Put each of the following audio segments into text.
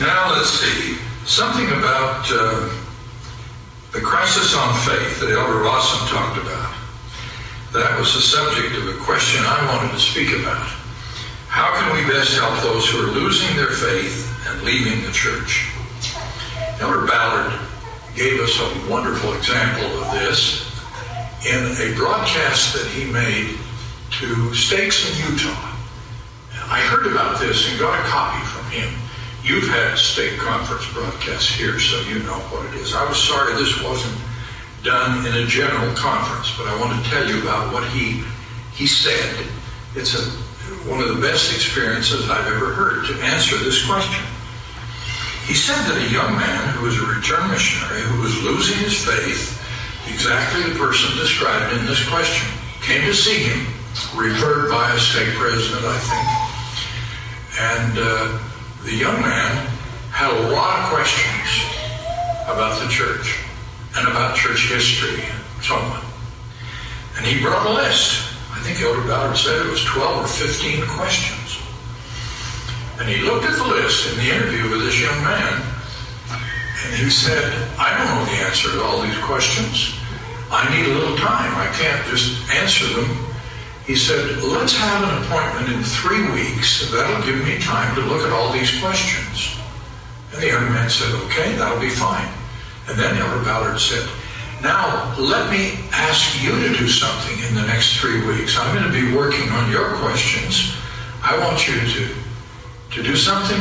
Now let's see, something about the crisis on faith that Elder Rawson talked about. That was the subject of a question I wanted to speak about. How can we best help those who are losing their faith and leaving the church? Elder Ballard gave us a wonderful example of this in a broadcast that he made to stakes in Utah. I heard about this and got a copy from him. You've had stake conference broadcasts here, so you know what it is. I was sorry this wasn't done in a general conference, but I want to tell you about what he said. It's one of the best experiences I've ever heard to answer this question. He said that a young man who was a return missionary who was losing his faith, exactly the person described in this question, came to see him, referred by a stake president, I think. And the young man had a lot of questions about the church and about church history and so on. And he brought a list. I think Elder Ballard said it was 12 or 15 questions. And he looked at the list in the interview with this young man, and he said, I don't know the answer to all these questions. I need a little time. I can't just answer them. He said, let's have an appointment in 3 weeks. That'll give me time to look at all these questions. And the young man said, okay, that'll be fine. And then Elder Ballard said, now let me ask you to do something in the next 3 weeks. I'm going to be working on your questions. I want you to do something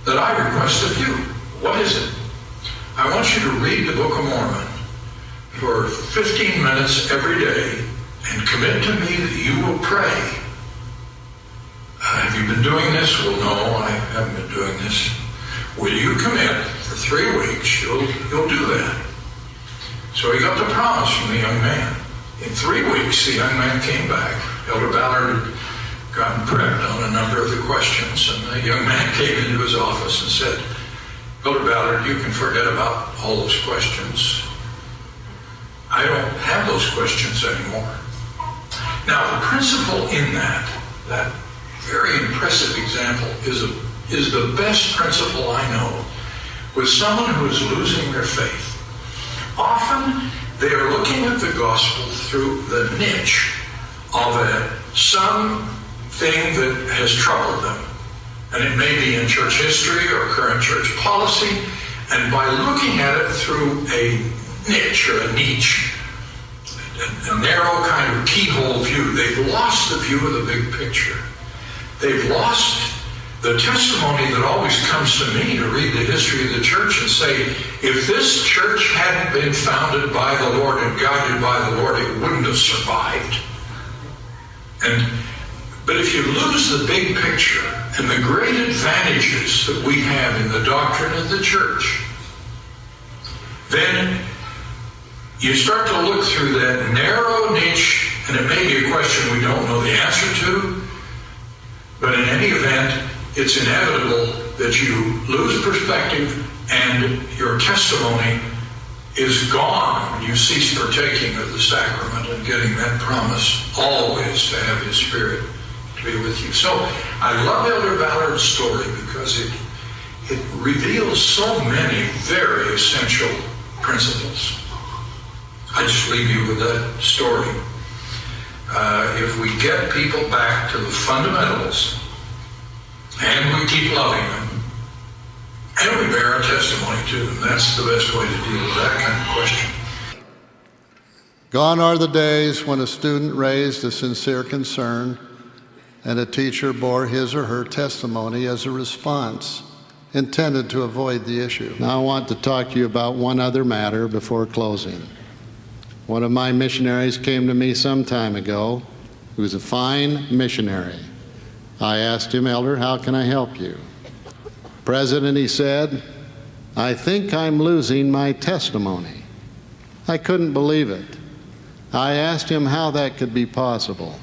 that I request of you. What is it? I want you to read the Book of Mormon for 15 minutes every day and commit to me that you will pray. Have you been doing this? Well, no, I haven't been doing this. Will you commit for 3 weeks? You'll do that. So he got the promise from the young man. In 3 weeks, the young man came back. Elder Ballard had gotten prepped on a number of the questions, and the young man came into his office and said, Elder Ballard, you can forget about all those questions. I don't have those questions anymore. Now, the principle in that very impressive example is the best principle I know with someone who is losing their faith. Often, they are looking at the gospel through the niche of something that has troubled them. And it may be in church history or current church policy. And by looking at it through a niche or a niche, a narrow kind of keyhole view, they've lost the view of the big picture. They've lost the testimony that always comes to me to read the history of the church and say, if this church hadn't been founded by the Lord and guided by the Lord, it wouldn't have survived. But if you lose the big picture and the great advantages that we have in the doctrine of the church, then you start to look through that narrow niche, and it may be a question we don't know the answer to, but in any event, it's inevitable that you lose perspective and your testimony is gone when you cease partaking of the sacrament and getting that promise always to have His Spirit to be with you. So I love Elder Ballard's story because it reveals so many very essential principles. I just leave you with that story. If we get people back to the fundamentals, and we keep loving them, and we bear our testimony to them, that's the best way to deal with that kind of question. Gone are the days when a student raised a sincere concern and a teacher bore his or her testimony as a response intended to avoid the issue. Now I want to talk to you about one other matter before closing. One of my missionaries came to me some time ago. He was a fine missionary. I asked him, Elder, how can I help you? President, he said, I think I'm losing my testimony. I couldn't believe it. I asked him how that could be possible.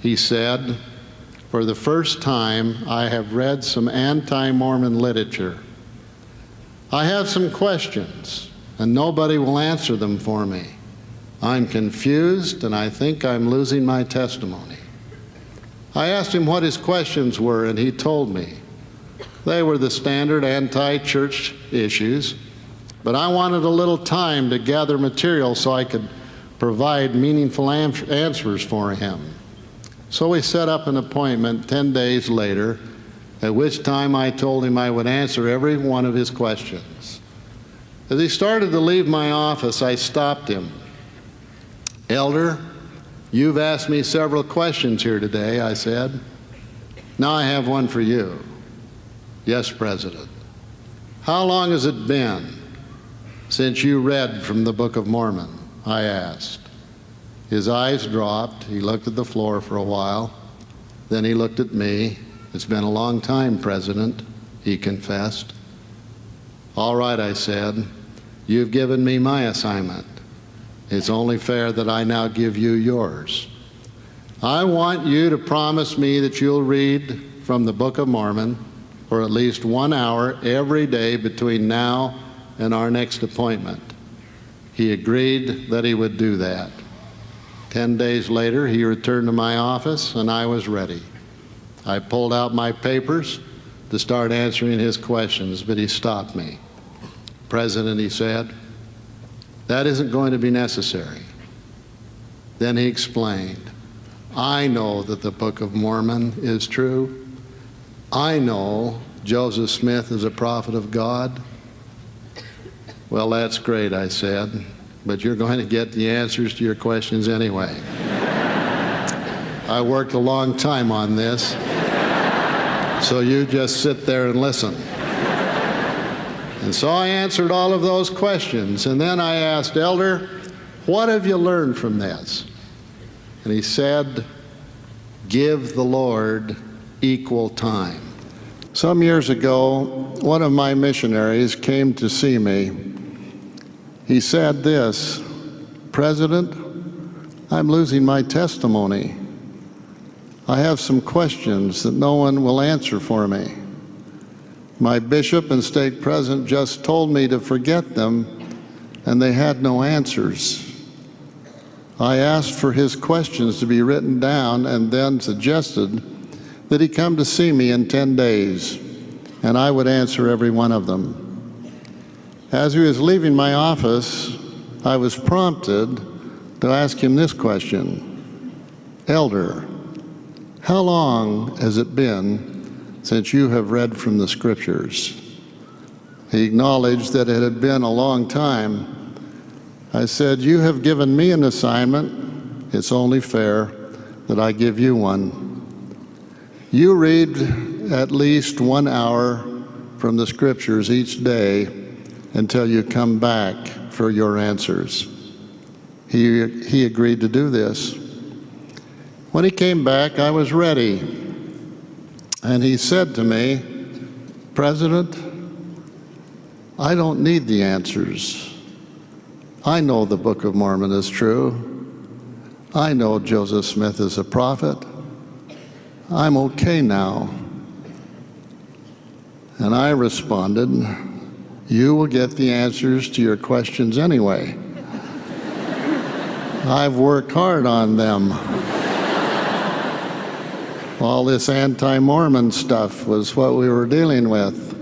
He said, for the first time, I have read some anti-Mormon literature. I have some questions, and nobody will answer them for me. I'm confused, and I think I'm losing my testimony. I asked him what his questions were, and he told me. They were the standard anti-church issues, but I wanted a little time to gather material so I could provide meaningful answers for him. So we set up an appointment 10 days later, at which time I told him I would answer every one of his questions. As he started to leave my office, I stopped him. "Elder, you've asked me several questions here today," I said. "Now I have one for you." "Yes, President." "How long has it been since you read from the Book of Mormon?" I asked. His eyes dropped. He looked at the floor for a while. Then he looked at me. "It's been a long time, President," he confessed. "All right," I said. "You've given me my assignment. It's only fair that I now give you yours. I want you to promise me that you'll read from the Book of Mormon for at least 1 hour every day between now and our next appointment." He agreed that he would do that. 10 days later, he returned to my office, and I was ready. I pulled out my papers to start answering his questions, but he stopped me. "President," he said, "that isn't going to be necessary." Then he explained, "I know that the Book of Mormon is true. I know Joseph Smith is a prophet of God." "Well, that's great," I said, "but you're going to get the answers to your questions anyway." I worked a long time on this, so you just sit there and listen. And so I answered all of those questions, and then I asked, "Elder, what have you learned from this?" And he said, "Give the Lord equal time." Some years ago, one of my missionaries came to see me. He said this, "President, I'm losing my testimony. I have some questions that no one will answer for me. My bishop and stake president just told me to forget them, and they had no answers. I asked for his questions to be written down and then suggested that he come to see me in 10 days, and I would answer every one of them. As he was leaving my office, I was prompted to ask him this question, "Elder, how long has it been since you have read from the Scriptures?" He acknowledged that it had been a long time. I said, "You have given me an assignment. It's only fair that I give you one. You read at least 1 hour from the Scriptures each day until you come back for your answers." He agreed to do this. When he came back, I was ready. And he said to me, "President, I don't need the answers. I know the Book of Mormon is true. I know Joseph Smith is a prophet. I'm okay now." And I responded, "You will get the answers to your questions anyway. I've worked hard on them. All this anti-Mormon stuff was what we were dealing with."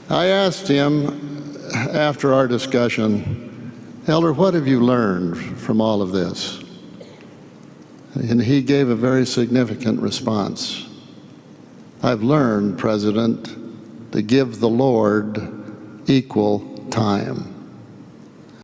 I asked him after our discussion, "Elder, what have you learned from all of this?" And he gave a very significant response. "I've learned, President, to give the Lord equal time."